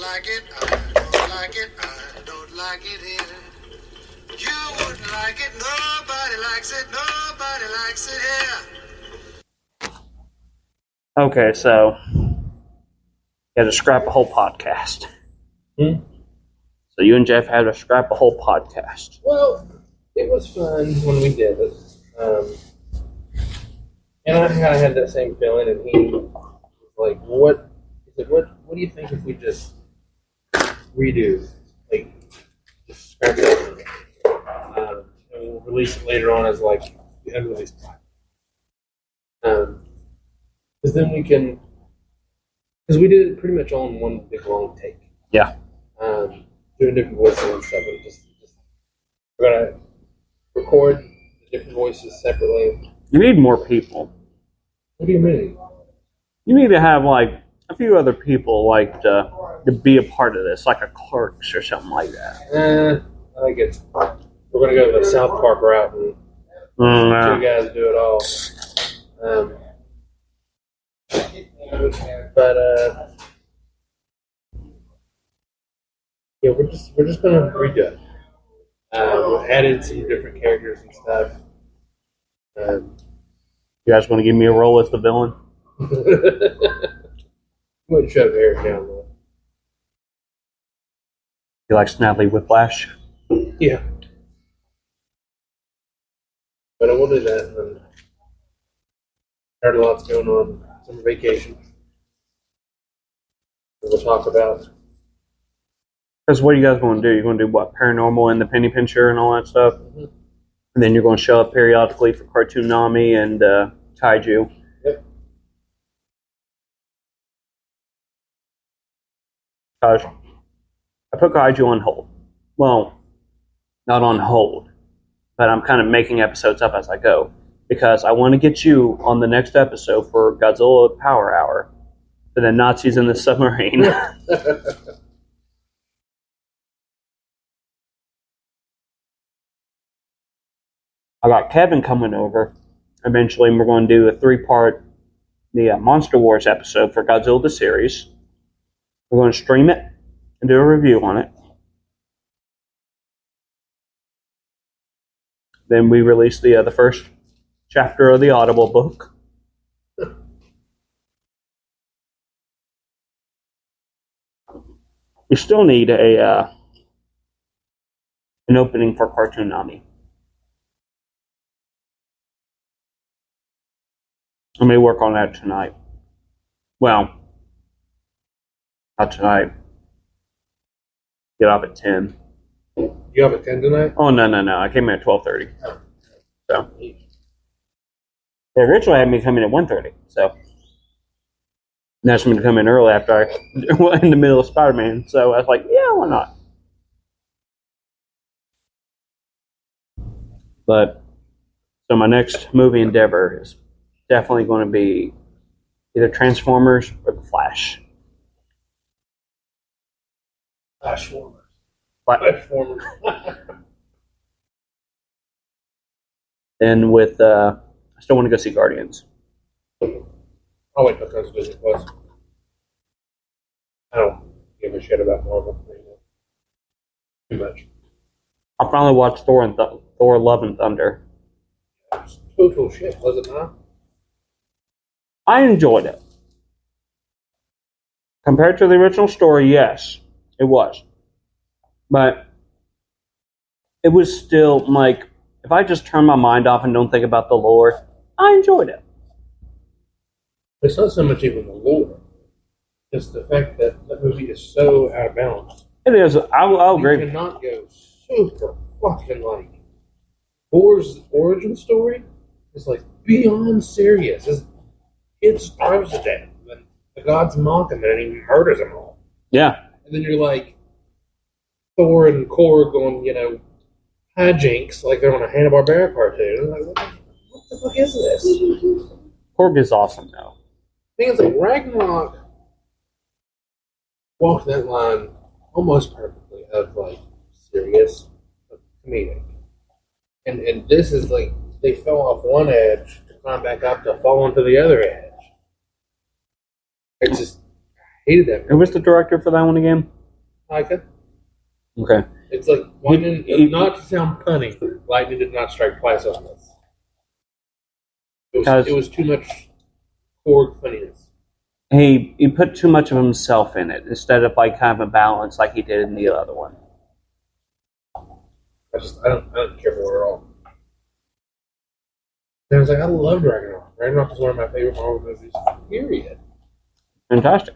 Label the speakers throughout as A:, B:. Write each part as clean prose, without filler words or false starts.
A: like it, I don't like it, I don't like it here. You wouldn't like it, nobody likes it here.
B: Okay, so you had to scrap a whole podcast. So you and Jeff had to scrap a whole podcast.
C: Well, it was fun when we did it. And I kind of had that same feeling, and he was like, what do you think if we just redo? Like, just scrap it. And we'll release it later on as like the unreleased time. Because then we can, because we did it pretty much all in one big long take.
B: Yeah.
C: Doing different voices and stuff, and just we're gonna record the different voices separately.
B: You need more people.
C: What do you mean?
B: You need to have like a few other people like to be a part of this, like a clerks or something like that.
C: I think it's we're gonna go the South Park route and two guys do it all. Yeah, we're just gonna redo it. We've added some different characters and stuff.
B: You guys want to give me a role as the villain?
C: Wouldn't shove Eric down though.
B: You like Snidely Whiplash?
C: Yeah. But I will do that, and then heard a lot's going on. Summer vacation. We'll talk about.
B: Because what are you guys going to do? You're going to do what? Paranormal and the Penny Pincher and all that stuff? Mm-hmm. And then you're going to show up periodically for Cartoon Nami and Kaiju.
C: Yep.
B: Gosh, I put Kaiju on hold. Well, not on hold, but I'm kind of making episodes up as I go. Because I want to get you on the next episode for Godzilla Power Hour for the Nazis in the submarine. I got Kevin coming over eventually, and we're going to do a 3-part Monster Wars episode for Godzilla the series. We're going to stream it and do a review on it. Then we release the first chapter of the Audible book. We still need an opening for Cartoon Nami. I may work on that tonight. Well, not tonight. Get off at 10.
C: You have a 10 tonight?
B: Oh, no. I came in at 12:30. So. They originally had me come in at 1:30. So. They asked me to come in early after I in the middle of Spider-Man. So I was like, yeah, why not? But, so my next movie endeavor is definitely going to be either Transformers or The Flash.
C: Flashformers.
B: Flashformers. And with, I still want to go see Guardians.
C: I'll wait till it comes to Disney Plus. I don't give a shit about Marvel anymore. Too much.
B: I'll probably watch Thor Love and Thunder.
C: It's total shit, was it not?
B: I enjoyed it. Compared to the original story, yes, it was. But it was still like, if I just turn my mind off and don't think about the lore, I enjoyed it.
C: It's not so much even the lore. It's the fact that that movie is so out of balance.
B: It is. I'll agree.
C: You cannot go super fucking like Thor's origin story is like beyond serious. His kid starves to death, and the gods mock him, and he murders them all.
B: Yeah.
C: And then you're like Thor and Korg going, hijinks like they're on a Hanna-Barbera cartoon. I'm like, what the fuck is this?
B: Korg is awesome though.
C: Things like Ragnarok walked that line almost perfectly of like serious, of comedic, and this is like they fell off one edge to climb back up to fall onto the other edge. It's just hated that
B: Who
C: movie.
B: was the director for that one again?
C: Taika.
B: Okay.
C: It's like, not to sound punny, lightning did not strike twice on this. It was too much Korg funniness.
B: He put too much of himself in it instead of like kind of a balance like he did in the other one.
C: I don't care for it at all. And I was like, I love Ragnarok. Ragnarok is one of my favorite Marvel movies, period.
B: Fantastic.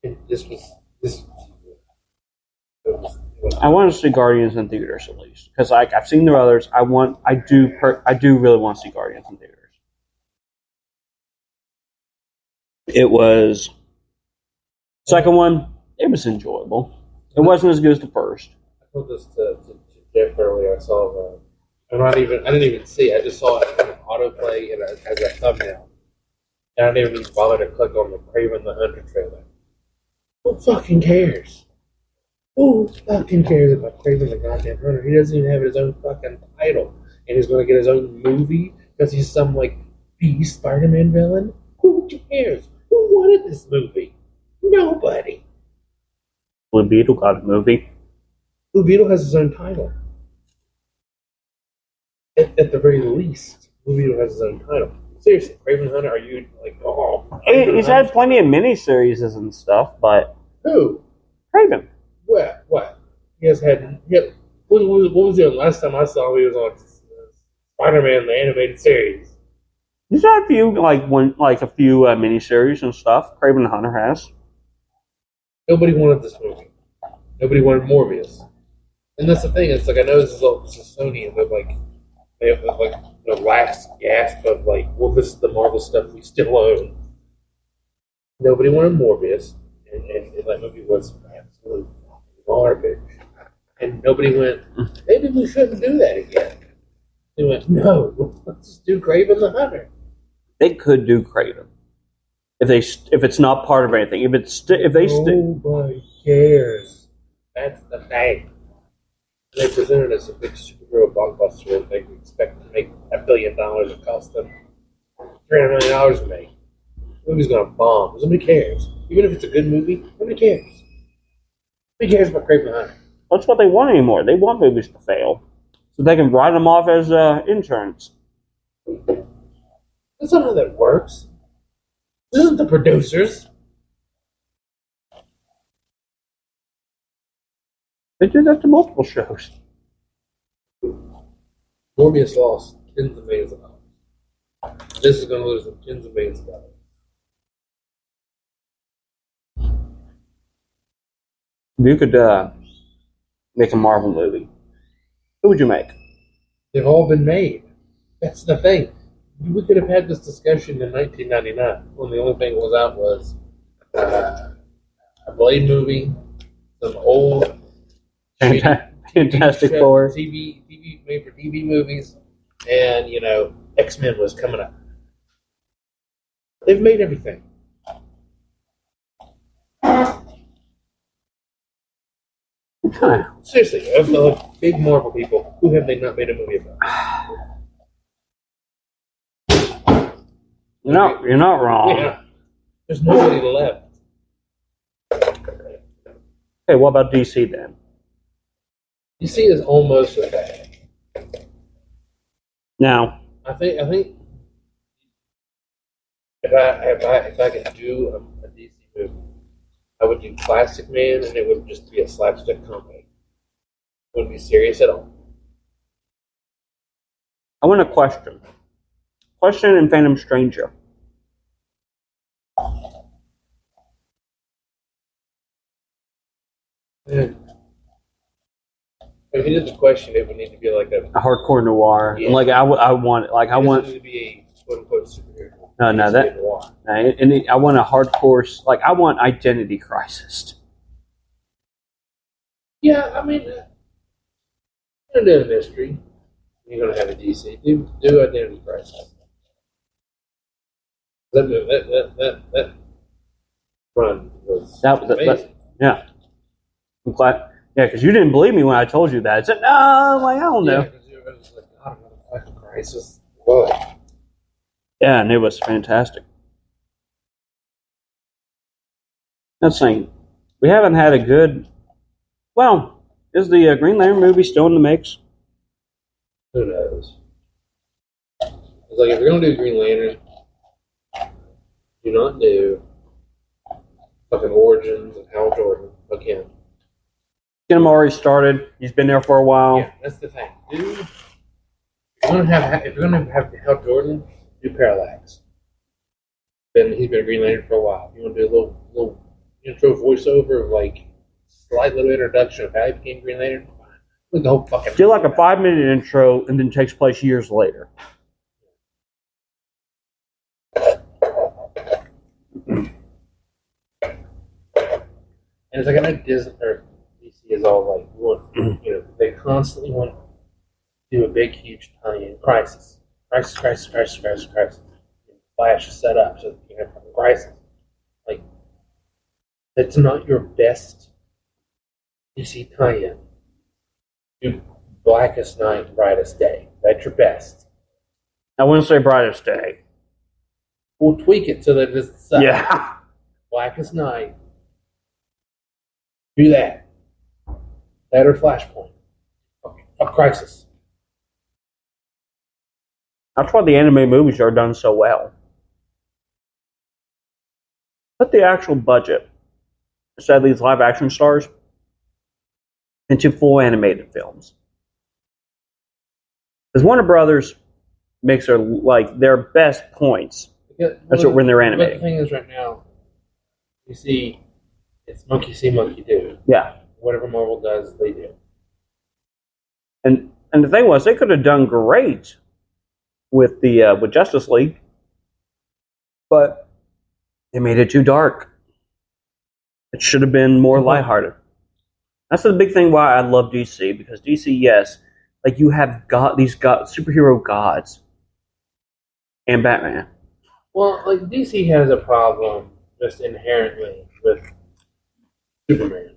C: And this was.
B: I want to see Guardians in theaters at least because like I've seen the others. I do really want to see Guardians in theaters. It was second one. It was enjoyable. It wasn't as good as the first.
C: I told this to Jeff earlier. I saw. I didn't even see it. I just saw it on autoplay and as a thumbnail. And I didn't even bother to click on the Kraven the Hunter trailer. Who fucking cares? Who fucking cares about Kraven the goddamn Hunter? He doesn't even have his own fucking title. And he's going to get his own movie because he's some, like, B Spider-Man villain? Who cares? Who wanted this movie? Nobody.
B: Blue Beetle got a movie.
C: Blue Beetle has his own title. At the very least, Blue Beetle has his own title. Seriously, Kraven Hunter, are you like, oh?
B: He's had plenty of miniseries and stuff, but
C: Who?
B: Craven.
C: What? He has had. What was the last time I saw him? He was on Spider-Man, the animated series.
B: He's had a few a few miniseries and stuff. Craven the Hunter has.
C: Nobody wanted this movie. Nobody wanted Morbius. And that's the thing. It's like I know this is Sony, and they have like the last gasp of like, well, this is the Marvel stuff we still own. Nobody wanted Morbius, and that movie was absolute garbage. And nobody went, maybe we shouldn't do that again. They went, no, let's just do Kraven the Hunter.
B: They could do Craven if it's not part of anything.
C: Nobody cares. That's the thing. They presented us a big superhero blockbuster and they expect to make $1 billion. It cost them $300 million to make. The movie's going to bomb. Nobody cares. Even if it's a good movie, nobody cares. Nobody cares about Kraven the Hunter.
B: That's what they want anymore. They want movies to fail, so they can write them off as insurance.
C: That's not how that works. This isn't the producers.
B: They do that to multiple shows.
C: Morbius lost tens of millions of dollars. This is going to lose them tens of millions of dollars.
B: If you could make a Marvel movie, who would you make?
C: They've all been made. That's the thing. We could have had this discussion in 1999 when the only thing that was out was a Blade movie, some old
B: Fantastic Four.
C: TV made for TV movies, and X-Men was coming up. They've made everything. Seriously, of the big Marvel people, who have they not made a movie about?
B: You're not wrong.
C: Yeah. There's nobody left.
B: Hey, what about DC then?
C: DC is almost a bad.
B: Now,
C: I think if I could do a DC movie, I would do Plastic Man, and it would just be a slapstick comedy. It wouldn't be serious at all.
B: I want a question. Question in Phantom Stranger.
C: And if you did the question, it would need to be like a
B: A hardcore noir.
C: Yeah.
B: Like I want
C: it need to be a quote unquote superhero.
B: No, that
C: noir.
B: and I want a hardcore I want Identity Crisis.
C: Yeah, I mean, you're gonna do a mystery. You're gonna have a DC. Do Identity Crisis. That run was amazing.
B: Yeah. I'm glad. Yeah, because you didn't believe me when I told you that. I said, no, like, I don't know.
C: Yeah, because it was like, I don't know, fucking Crisis. Whoa.
B: Yeah, and it was fantastic. Let's see. We haven't had a good. Well, is the Green Lantern movie still in the mix?
C: Who knows? It's like if you're gonna do Green Lantern, do not do fucking Origins of Hal Jordan again.
B: Get him already started. He's been there for a while.
C: Yeah, that's the thing. If you're gonna have Hal Jordan, do Parallax. He's been a Green Lantern for a while. If you want to do a little intro voiceover of like slight little introduction of how he became Green Lantern, fine. Look, the whole fucking
B: Do like a 5-minute intro and then takes place years later.
C: And it's like I know Disney or DC is all like, they constantly want to do a big, huge tie-in crisis. Flash is set up so that you can have a crisis. Like, that's not your best DC tie-in. Do Blackest Night, Brightest Day. That's your best.
B: I wouldn't say Brightest Day.
C: We'll tweak it so that it's
B: Yeah.
C: Blackest Night. Do that. That or Flashpoint. A crisis.
B: That's why the anime movies are done so well. Put the actual budget, instead of these live action stars, into full animated films. Because Warner Brothers makes their best points. That's when they're animating.
C: But the thing is, right now, you see, it's monkey see, monkey do.
B: Yeah.
C: Whatever Marvel does, they do.
B: And the thing was, they could have done great with Justice League, but they made it too dark. It should have been more lighthearted. That's the big thing why I love DC, because DC, yes, like you have these superhero gods and Batman.
C: Well, like DC has a problem just inherently with Superman,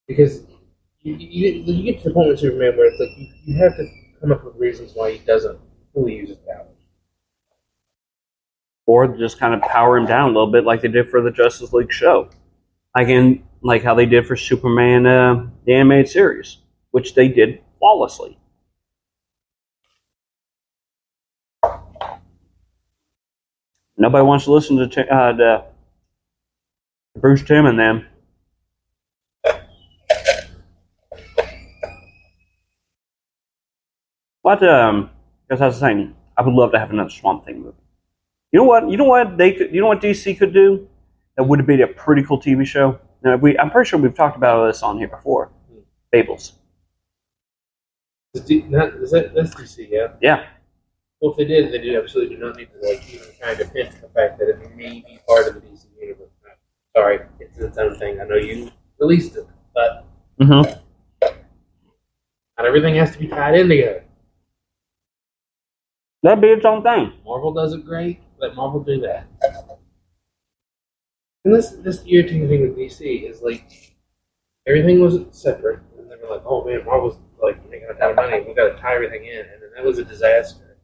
C: because you get to the point with Superman where it's like you have to come up with reasons why he doesn't fully use his powers.
B: Or just kind of power him down a little bit like they did for the Justice League show. Again, like how they did for Superman, the animated series, which they did flawlessly. Nobody wants to listen to Bruce Timm and them. But, as I was saying, I would love to have another Swamp Thing movie. You know what DC could do? That would have been a pretty cool TV show. Now, I'm pretty sure we've talked about this on here before. Fables.
C: That's DC, yeah?
B: Yeah.
C: Well, if they did, they absolutely do not need to even kind of hint at the fact that it may be part of the DC universe. Sorry, it's its own thing. I know you released it, but not everything has to be tied in together.
B: That'd be its own thing.
C: Marvel does it great. Let Marvel do that. And this irritating thing with DC is like everything was separate, and they were like, "Oh man, Marvel's like making a ton of money. We got to tie everything in," and then that was a disaster.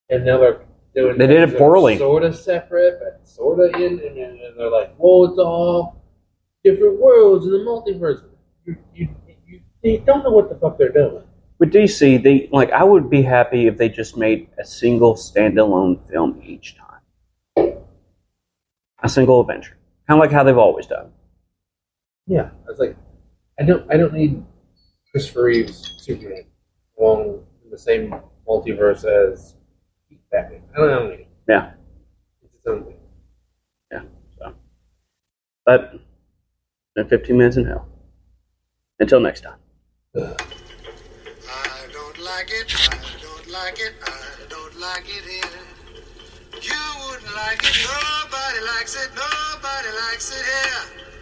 C: And now they're doing.
B: They did it poorly.
C: Sort of separate, but sort of in, and they're like, "Whoa, it's all different worlds in the multiverse." You don't know what the fuck they're doing.
B: With DC, I would be happy if they just made a single standalone film each time. A single adventure. Kind of like how they've always done.
C: Yeah. I was like, I don't need Christopher Reeve's Superman along in the same multiverse as Batman. I don't need it.
B: Yeah.
C: It's its own thing.
B: Yeah. So. But 15 minutes in hell. Until next time.
A: I don't like it, I don't like it, I don't like it here. You wouldn't like it, nobody likes it here.